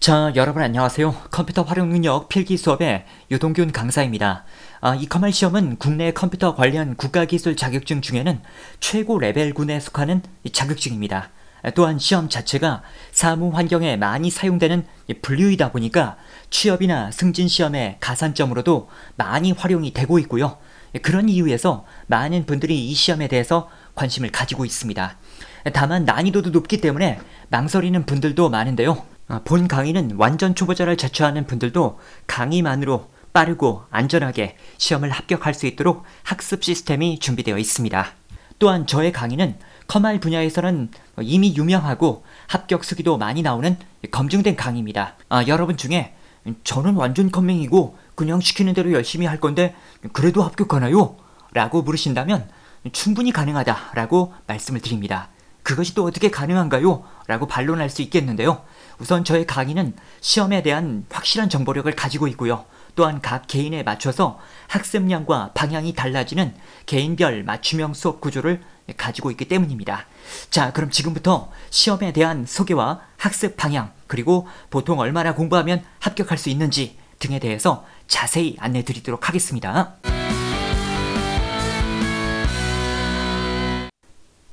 자, 여러분 안녕하세요. 컴퓨터 활용 능력 필기 수업의 유동균 강사입니다. 이 커말 시험은 국내 컴퓨터 관련 국가기술 자격증 중에는 최고 레벨군에 속하는 자격증입니다. 또한 시험 자체가 사무 환경에 많이 사용되는 분류이다 보니까 취업이나 승진 시험의 가산점으로도 많이 활용이 되고 있고요. 그런 이유에서 많은 분들이 이 시험에 대해서 관심을 가지고 있습니다. 다만 난이도도 높기 때문에 망설이는 분들도 많은데요. 본 강의는 완전 초보자를 자처하는 분들도 강의만으로 빠르고 안전하게 시험을 합격할 수 있도록 학습 시스템이 준비되어 있습니다. 또한 저의 강의는 커말 분야에서는 이미 유명하고 합격 수기도 많이 나오는 검증된 강의입니다. 여러분 중에 저는 완전 컴맹이고 그냥 시키는 대로 열심히 할 건데 그래도 합격하나요? 라고 물으신다면 충분히 가능하다 라고 말씀을 드립니다. 그것이 또 어떻게 가능한가요? 라고 반론할 수 있겠는데요. 우선 저의 강의는 시험에 대한 확실한 정보력을 가지고 있고요. 또한 각 개인에 맞춰서 학습량과 방향이 달라지는 개인별 맞춤형 수업 구조를 가지고 있기 때문입니다. 자, 그럼 지금부터 시험에 대한 소개와 학습 방향, 그리고 보통 얼마나 공부하면 합격할 수 있는지 등에 대해서 자세히 안내 드리도록 하겠습니다.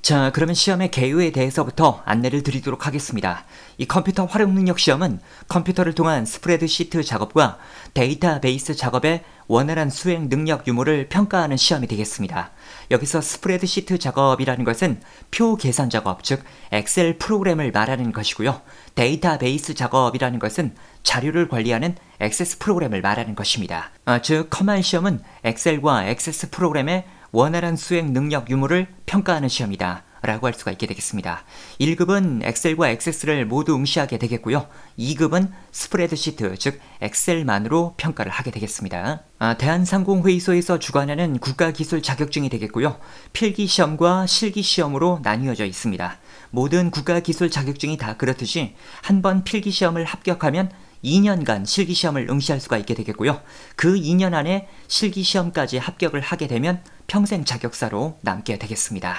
자, 그러면 시험의 개요에 대해서부터 안내를 드리도록 하겠습니다. 이 컴퓨터 활용 능력 시험은 컴퓨터를 통한 스프레드시트 작업과 데이터베이스 작업의 원활한 수행 능력 유무를 평가하는 시험이 되겠습니다. 여기서 스프레드시트 작업이라는 것은 표 계산 작업, 즉 엑셀 프로그램을 말하는 것이고요. 데이터베이스 작업이라는 것은 자료를 관리하는 액세스 프로그램을 말하는 것입니다. 즉 커말 시험은 엑셀과 액세스 프로그램의 원활한 수행 능력 유무를 평가하는 시험이다 라고 할 수가 있게 되겠습니다. 1급은 엑셀과 액세스를 모두 응시하게 되겠고요. 2급은 스프레드시트, 즉 엑셀만으로 평가를 하게 되겠습니다. 대한상공회의소에서 주관하는 국가기술 자격증이 되겠고요. 필기시험과 실기시험으로 나뉘어져 있습니다. 모든 국가기술 자격증이 다 그렇듯이 한 번 필기시험을 합격하면 2년간 실기시험을 응시할 수가 있게 되겠고요. 그 2년 안에 실기시험까지 합격을 하게 되면 평생 자격사로 남게 되겠습니다.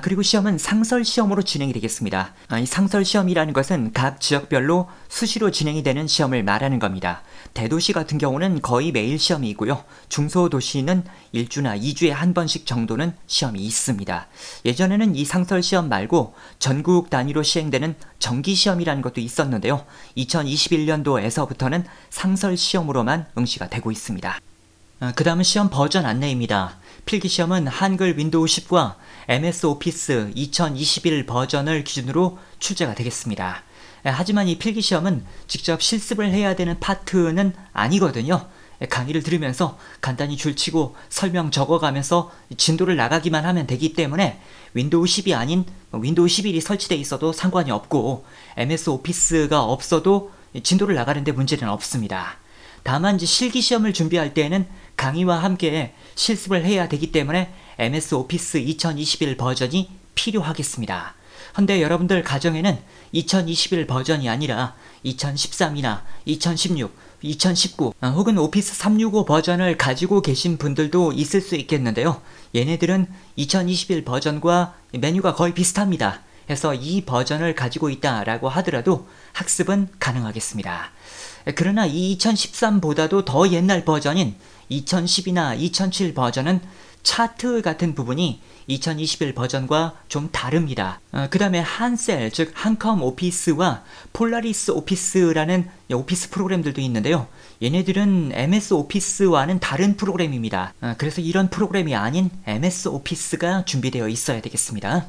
그리고 시험은 상설시험으로 진행이 되겠습니다. 이 상설시험이라는 것은 각 지역별로 수시로 진행이 되는 시험을 말하는 겁니다. 대도시 같은 경우는 거의 매일 시험이 있고요. 중소도시는 1주나 2주에 한 번씩 정도는 시험이 있습니다. 예전에는 이 상설시험 말고 전국 단위로 시행되는 정기시험이라는 것도 있었는데요. 2021년도에서부터는 상설시험으로만 응시가 되고 있습니다. 그 다음은 시험 버전 안내입니다. 필기시험은 한글 윈도우 10과 MS 오피스 2021 버전을 기준으로 출제가 되겠습니다. 하지만 이 필기시험은 직접 실습을 해야 되는 파트는 아니거든요. 강의를 들으면서 간단히 줄치고 설명 적어가면서 진도를 나가기만 하면 되기 때문에 윈도우 10이 아닌 윈도우 11이 설치되어 있어도 상관이 없고 MS 오피스가 없어도 진도를 나가는데 문제는 없습니다. 다만 이제 실기시험을 준비할 때에는 강의와 함께 실습을 해야 되기 때문에 MS 오피스 2021 버전이 필요하겠습니다. 근데 여러분들 가정에는 2021 버전이 아니라 2013이나 2016, 2019 혹은 오피스 365 버전을 가지고 계신 분들도 있을 수 있겠는데요. 얘네들은 2021 버전과 메뉴가 거의 비슷합니다. 해서 이 버전을 가지고 있다라고 하더라도 학습은 가능하겠습니다. 그러나 이 2013보다도 더 옛날 버전인 2010이나 2007 버전은 차트 같은 부분이 2021 버전과 좀 다릅니다. 그 다음에 한셀, 즉 한컴 오피스와 폴라리스 오피스라는 오피스 프로그램들도 있는데요. 얘네들은 MS 오피스와는 다른 프로그램입니다. 그래서 이런 프로그램이 아닌 MS 오피스가 준비되어 있어야 되겠습니다.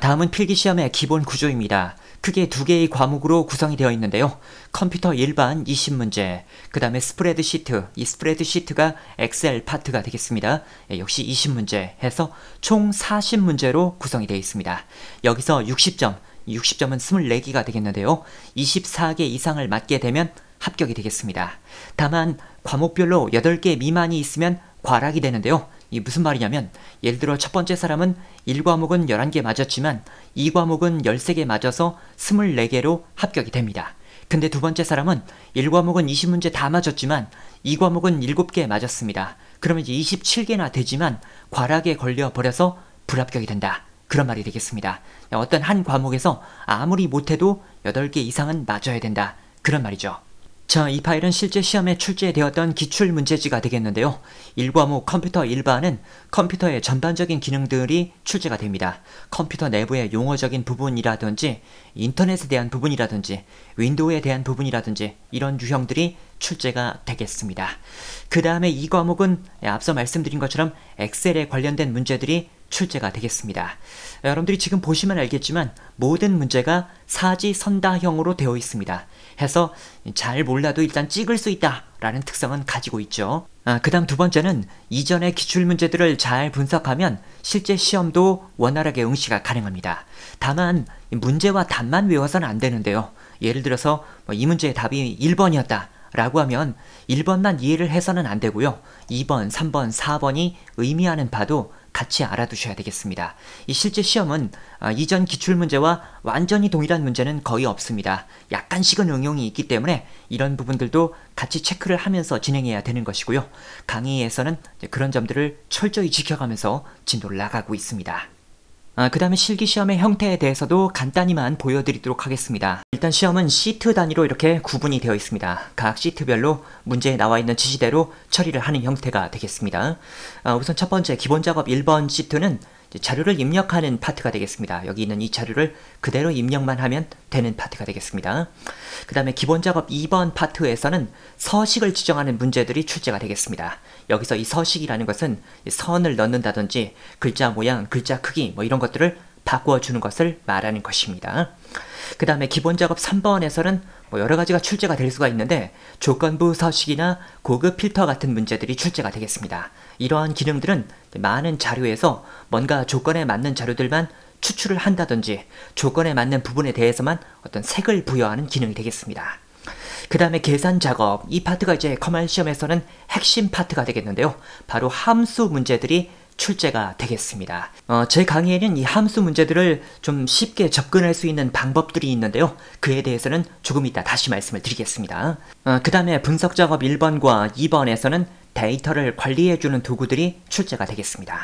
다음은 필기시험의 기본 구조입니다. 크게 두 개의 과목으로 구성이 되어 있는데요. 컴퓨터 일반 20문제, 그 다음에 스프레드시트, 이 스프레드시트가 엑셀 파트가 되겠습니다. 역시 20문제 해서 총 40문제로 구성이 되어 있습니다. 여기서 60점, 60점은 24개가 되겠는데요. 24개 이상을 맞게 되면 합격이 되겠습니다. 다만 과목별로 8개 미만이 있으면 과락이 되는데요. 이 무슨 말이냐면 예를 들어 첫 번째 사람은 1과목은 11개 맞았지만 2과목은 13개 맞아서 24개로 합격이 됩니다. 근데 두 번째 사람은 1과목은 20문제 다 맞았지만 2과목은 7개 맞았습니다. 그러면 이제 27개나 되지만 과락에 걸려 버려서 불합격이 된다. 그런 말이 되겠습니다. 어떤 한 과목에서 아무리 못해도 8개 이상은 맞아야 된다. 그런 말이죠. 자, 이 파일은 실제 시험에 출제되었던 기출문제지가 되겠는데요. 1과목 컴퓨터 일반은 컴퓨터의 전반적인 기능들이 출제가 됩니다. 컴퓨터 내부의 용어적인 부분이라든지 인터넷에 대한 부분이라든지 윈도우에 대한 부분이라든지 이런 유형들이 출제가 되겠습니다. 그 다음에 2과목은 앞서 말씀드린 것처럼 엑셀에 관련된 문제들이 출제가 되겠습니다. 여러분들이 지금 보시면 알겠지만 모든 문제가 사지선다형으로 되어 있습니다. 해서 잘 몰라도 일단 찍을 수 있다 라는 특성은 가지고 있죠. 그 다음 두 번째는 이전의 기출문제들을 잘 분석하면 실제 시험도 원활하게 응시가 가능합니다. 다만 문제와 답만 외워서는 안 되는데요. 예를 들어서 이 문제의 답이 1번이었다 라고 하면 1번만 이해를 해서는 안 되고요. 2번, 3번, 4번이 의미하는 바도 같이 알아두셔야 되겠습니다. 이 실제 시험은 이전 기출문제와 완전히 동일한 문제는 거의 없습니다. 약간씩은 응용이 있기 때문에 이런 부분들도 같이 체크를 하면서 진행해야 되는 것이고요. 강의에서는 그런 점들을 철저히 지켜가면서 진도를 나가고 있습니다. 그 다음에 실기시험의 형태에 대해서도 간단히만 보여드리도록 하겠습니다. 일단 시험은 시트 단위로 이렇게 구분이 되어 있습니다. 각 시트별로 문제에 나와 있는 지시대로 처리를 하는 형태가 되겠습니다. 우선 첫 번째 기본작업 1번 시트는 자료를 입력하는 파트가 되겠습니다. 여기 있는 이 자료를 그대로 입력만 하면 되는 파트가 되겠습니다. 그 다음에 기본작업 2번 파트에서는 서식을 지정하는 문제들이 출제가 되겠습니다. 여기서 이 서식이라는 것은 선을 넣는다든지 글자 모양, 글자 크기 뭐 이런 것들을 바꿔주는 것을 말하는 것입니다. 그 다음에 기본작업 3번에서는 여러 가지가 출제가 될 수가 있는데 조건부 서식이나 고급 필터 같은 문제들이 출제가 되겠습니다. 이러한 기능들은 많은 자료에서 뭔가 조건에 맞는 자료들만 추출을 한다든지 조건에 맞는 부분에 대해서만 어떤 색을 부여하는 기능이 되겠습니다. 그 다음에 계산 작업, 이 파트가 이제 커말 시험에서는 핵심 파트가 되겠는데요. 바로 함수 문제들이 출제가 되겠습니다. 제 강의에는 이 함수 문제들을 좀 쉽게 접근할 수 있는 방법들이 있는데요. 그에 대해서는 조금 이따 다시 말씀을 드리겠습니다. 그 다음에 분석 작업 1번과 2번에서는 데이터를 관리해주는 도구들이 출제가 되겠습니다.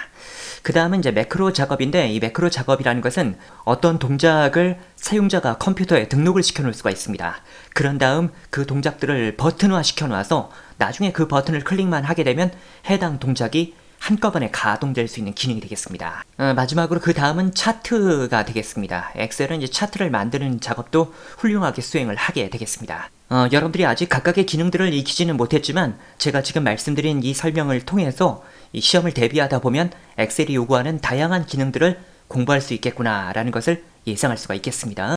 그 다음은 이제 매크로 작업인데 이 매크로 작업이라는 것은 어떤 동작을 사용자가 컴퓨터에 등록을 시켜 놓을 수가 있습니다. 그런 다음 그 동작들을 버튼화 시켜 놔서 나중에 그 버튼을 클릭만 하게 되면 해당 동작이 한꺼번에 가동될 수 있는 기능이 되겠습니다. 마지막으로 그 다음은 차트가 되겠습니다. 엑셀은 이제 차트를 만드는 작업도 훌륭하게 수행을 하게 되겠습니다. 여러분들이 아직 각각의 기능들을 익히지는 못했지만 제가 지금 말씀드린 이 설명을 통해서 이 시험을 대비하다 보면 엑셀이 요구하는 다양한 기능들을 공부할 수 있겠구나 라는 것을 예상할 수가 있겠습니다.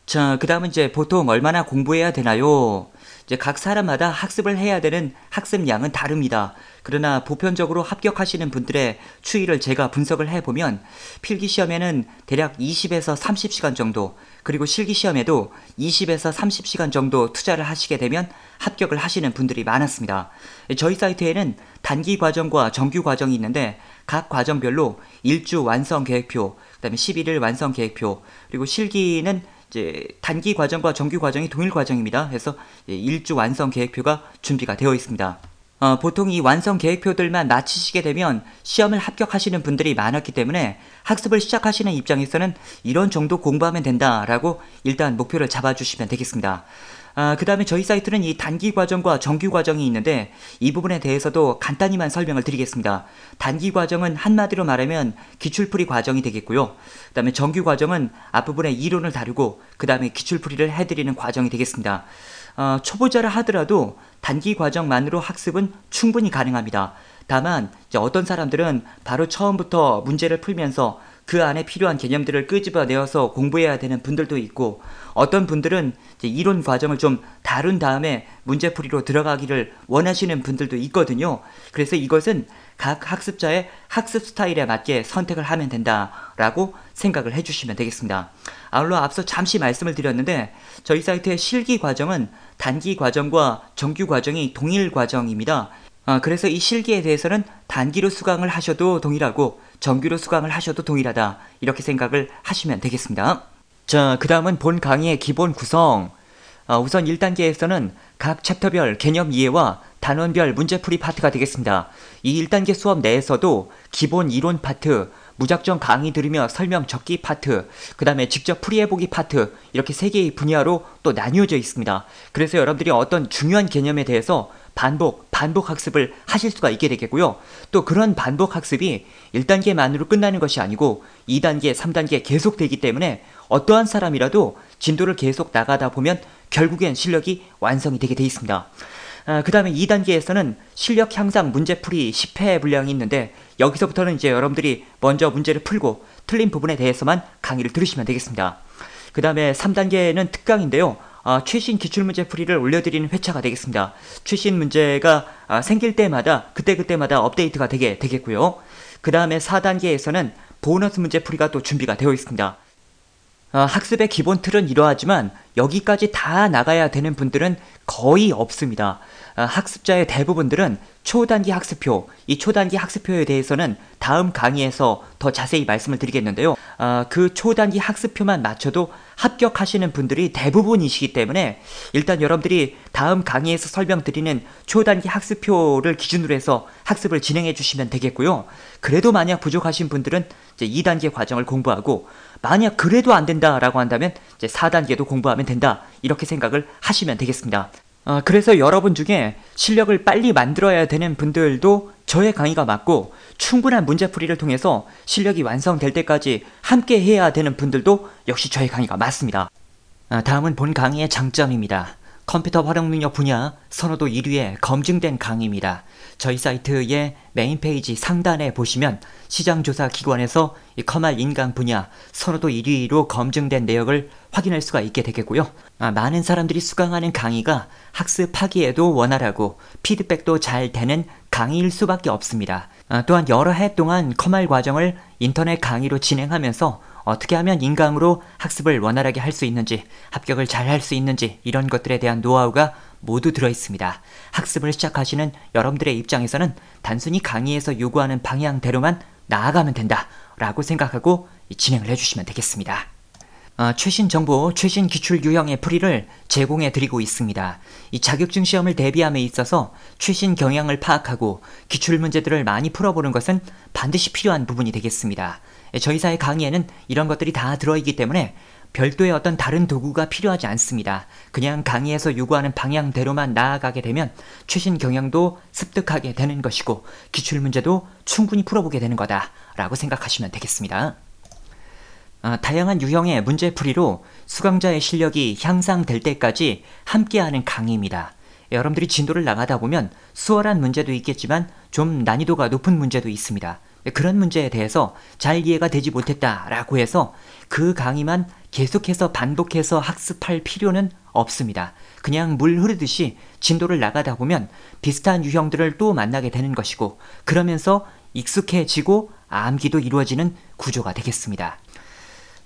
자, 그 다음은 이제 보통 얼마나 공부해야 되나요? 이제 각 사람마다 학습을 해야 되는 학습량은 다릅니다. 그러나 보편적으로 합격하시는 분들의 추이를 제가 분석을 해보면 필기시험에는 대략 20에서 30시간 정도, 그리고 실기시험에도 20에서 30시간 정도 투자를 하시게 되면 합격을 하시는 분들이 많았습니다. 저희 사이트에는 단기 과정과 정규 과정이 있는데 각 과정별로 1주 완성 계획표, 그 다음에 11일 완성 계획표, 그리고 실기는 이제 단기 과정과 정규 과정이 동일 과정입니다. 그래서 1주 완성 계획표가 준비가 되어 있습니다. 보통 이 완성 계획표들만 마치시게 되면 시험을 합격하시는 분들이 많았기 때문에 학습을 시작하시는 입장에서는 이런 정도 공부하면 된다라고 일단 목표를 잡아주시면 되겠습니다. 그 다음에 저희 사이트는 이 단기 과정과 정규 과정이 있는데 이 부분에 대해서도 간단히만 설명을 드리겠습니다. 단기 과정은 한마디로 말하면 기출풀이 과정이 되겠고요. 그 다음에 정규 과정은 앞부분에 이론을 다루고 그 다음에 기출풀이를 해드리는 과정이 되겠습니다. 초보자라 하더라도 단기 과정만으로 학습은 충분히 가능합니다. 다만 이제 어떤 사람들은 바로 처음부터 문제를 풀면서 그 안에 필요한 개념들을 끄집어내어서 공부해야 되는 분들도 있고 어떤 분들은 이제 이론 과정을 좀 다룬 다음에 문제풀이로 들어가기를 원하시는 분들도 있거든요. 그래서 이것은 각 학습자의 학습 스타일에 맞게 선택을 하면 된다라고 생각을 해주시면 되겠습니다. 아울러 앞서 잠시 말씀을 드렸는데 저희 사이트의 실기 과정은 단기 과정과 정규 과정이 동일 과정입니다. 그래서 이 실기에 대해서는 단기로 수강을 하셔도 동일하고 정규로 수강을 하셔도 동일하다 이렇게 생각을 하시면 되겠습니다. 자, 그 다음은 본 강의의 기본 구성. 우선 1단계에서는 각 챕터별 개념 이해와 단원별 문제풀이 파트가 되겠습니다. 이 1단계 수업 내에서도 기본 이론 파트, 무작정 강의 들으며 설명 적기 파트, 그 다음에 직접 풀이해보기 파트, 이렇게 3개의 분야로 또 나뉘어져 있습니다. 그래서 여러분들이 어떤 중요한 개념에 대해서 반복 학습을 하실 수가 있게 되겠고요. 또 그런 반복 학습이 1단계만으로 끝나는 것이 아니고 2단계, 3단계 계속 되기 때문에 어떠한 사람이라도 진도를 계속 나가다 보면 결국엔 실력이 완성이 되게 돼 있습니다. 그 다음에 2단계에서는 실력 향상 문제풀이 10회 분량이 있는데 여기서부터는 이제 여러분들이 먼저 문제를 풀고 틀린 부분에 대해서만 강의를 들으시면 되겠습니다. 그 다음에 3단계는 특강인데요. 최신 기출문제 풀이를 올려드리는 회차가 되겠습니다. 최신 문제가 생길 때마다 그때마다 업데이트가 되겠고요. 그 다음에 4단계에서는 보너스 문제 풀이가 또 준비가 되어 있습니다. 학습의 기본 틀은 이러하지만 여기까지 다 나가야 되는 분들은 거의 없습니다. 학습자의 대부분들은 초단기 학습표, 이 초단기 학습표에 대해서는 다음 강의에서 더 자세히 말씀을 드리겠는데요. 그 초단기 학습표만 맞춰도 합격하시는 분들이 대부분이시기 때문에 일단 여러분들이 다음 강의에서 설명드리는 초단기 학습표를 기준으로 해서 학습을 진행해 주시면 되겠고요. 그래도 만약 부족하신 분들은 이제 2단계 과정을 공부하고 만약 그래도 안 된다라고 한다면 이제 4단계도 공부하면 된다, 이렇게 생각을 하시면 되겠습니다. 그래서 여러분 중에 실력을 빨리 만들어야 되는 분들도 저의 강의가 맞고 충분한 문제풀이를 통해서 실력이 완성될 때까지 함께 해야 되는 분들도 역시 저의 강의가 맞습니다. 다음은 본 강의의 장점입니다. 컴퓨터 활용 능력 분야 선호도 1위에 검증된 강의입니다. 저희 사이트의 메인 페이지 상단에 보시면 시장조사 기관에서 이 컴활 인강 분야 선호도 1위로 검증된 내역을 확인할 수가 있게 되겠고요. 많은 사람들이 수강하는 강의가 학습하기에도 원활하고 피드백도 잘 되는 강의일 수밖에 없습니다. 또한 여러 해 동안 컴활 과정을 인터넷 강의로 진행하면서 어떻게 하면 인강으로 학습을 원활하게 할 수 있는지, 합격을 잘 할 수 있는지, 이런 것들에 대한 노하우가 모두 들어있습니다. 학습을 시작하시는 여러분들의 입장에서는 단순히 강의에서 요구하는 방향대로만 나아가면 된다 라고 생각하고 진행을 해주시면 되겠습니다. 최신 정보, 최신 기출 유형의 풀이를 제공해 드리고 있습니다. 이 자격증 시험을 대비함에 있어서 최신 경향을 파악하고 기출 문제들을 많이 풀어보는 것은 반드시 필요한 부분이 되겠습니다. 저희사의 강의에는 이런 것들이 다 들어있기 때문에 별도의 어떤 다른 도구가 필요하지 않습니다. 그냥 강의에서 요구하는 방향대로만 나아가게 되면 최신 경향도 습득하게 되는 것이고 기출 문제도 충분히 풀어보게 되는 거다라고 생각하시면 되겠습니다. 다양한 유형의 문제풀이로 수강자의 실력이 향상될 때까지 함께하는 강의입니다. 여러분들이 진도를 나가다 보면 수월한 문제도 있겠지만 좀 난이도가 높은 문제도 있습니다. 그런 문제에 대해서 잘 이해가 되지 못했다라고 해서 그 강의만 계속해서 반복해서 학습할 필요는 없습니다. 그냥 물 흐르듯이 진도를 나가다 보면 비슷한 유형들을 또 만나게 되는 것이고 그러면서 익숙해지고 암기도 이루어지는 구조가 되겠습니다.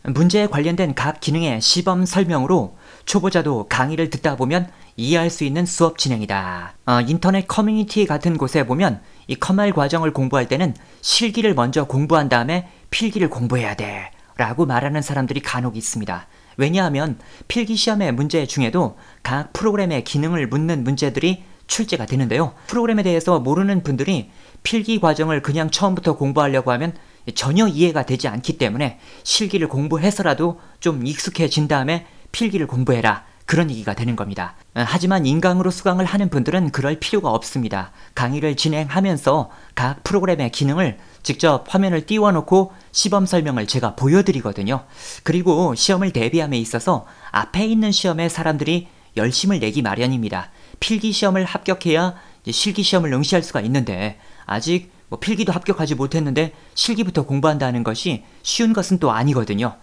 문제에 관련된 각 기능의 시범 설명으로 초보자도 강의를 듣다 보면 이해할 수 있는 수업 진행이다. 인터넷 커뮤니티 같은 곳에 보면 이 컴활 과정을 공부할 때는 실기를 먼저 공부한 다음에 필기를 공부해야 돼 라고 말하는 사람들이 간혹 있습니다. 왜냐하면 필기시험의 문제 중에도 각 프로그램의 기능을 묻는 문제들이 출제가 되는데요. 프로그램에 대해서 모르는 분들이 필기 과정을 그냥 처음부터 공부하려고 하면 전혀 이해가 되지 않기 때문에 실기를 공부해서라도 좀 익숙해진 다음에 필기를 공부해라, 그런 얘기가 되는 겁니다. 하지만 인강으로 수강을 하는 분들은 그럴 필요가 없습니다. 강의를 진행하면서 각 프로그램의 기능을 직접 화면을 띄워놓고 시범 설명을 제가 보여드리거든요. 그리고 시험을 대비함에 있어서 앞에 있는 시험에 사람들이 열심을 내기 마련입니다. 필기시험을 합격해야 실기시험을 응시할 수가 있는데 아직 필기도 합격하지 못했는데 실기부터 공부한다는 것이 쉬운 것은 또 아니거든요.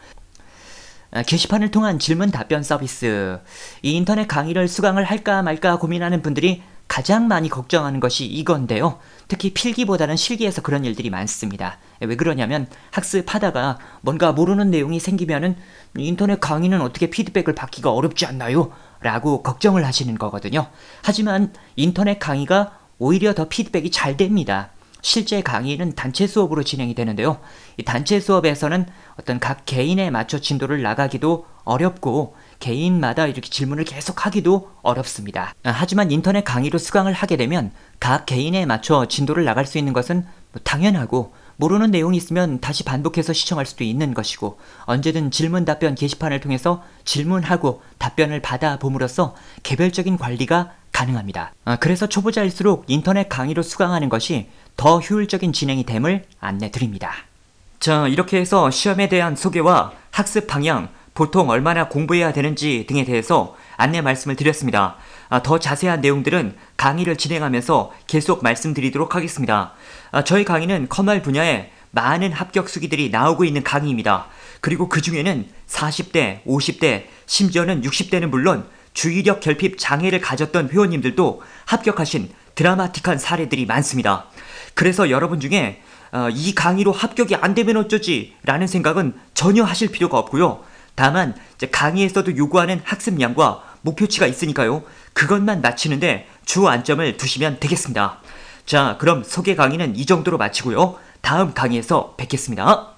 게시판을 통한 질문 답변 서비스. 이 인터넷 강의를 수강을 할까 말까 고민하는 분들이 가장 많이 걱정하는 것이 이건데요. 특히 필기보다는 실기에서 그런 일들이 많습니다. 왜 그러냐면 학습하다가 뭔가 모르는 내용이 생기면은 인터넷 강의는 어떻게 피드백을 받기가 어렵지 않나요? 라고 걱정을 하시는 거거든요. 하지만 인터넷 강의가 오히려 더 피드백이 잘 됩니다. 실제 강의는 단체 수업으로 진행이 되는데요. 이 단체 수업에서는 어떤 각 개인에 맞춰 진도를 나가기도 어렵고 개인마다 이렇게 질문을 계속 하기도 어렵습니다. 하지만 인터넷 강의로 수강을 하게 되면 각 개인에 맞춰 진도를 나갈 수 있는 것은 당연하고 모르는 내용이 있으면 다시 반복해서 시청할 수도 있는 것이고 언제든 질문 답변 게시판을 통해서 질문하고 답변을 받아봄으로써 개별적인 관리가 가능합니다. 그래서 초보자일수록 인터넷 강의로 수강하는 것이 더 효율적인 진행이 됨을 안내드립니다. 자, 이렇게 해서 시험에 대한 소개와 학습 방향, 보통 얼마나 공부해야 되는지 등에 대해서 안내 말씀을 드렸습니다. 더 자세한 내용들은 강의를 진행하면서 계속 말씀드리도록 하겠습니다. 저희 강의는 컴활 분야에 많은 합격 수기들이 나오고 있는 강의입니다. 그리고 그 중에는 40대, 50대, 심지어는 60대는 물론 주의력 결핍 장애를 가졌던 회원님들도 합격하신 드라마틱한 사례들이 많습니다. 그래서 여러분 중에 이 강의로 합격이 안 되면 어쩌지? 라는 생각은 전혀 하실 필요가 없고요. 다만 강의에서도 요구하는 학습량과 목표치가 있으니까요. 그것만 맞추는데 주 안점을 두시면 되겠습니다. 자, 그럼 소개 강의는 이 정도로 마치고요. 다음 강의에서 뵙겠습니다.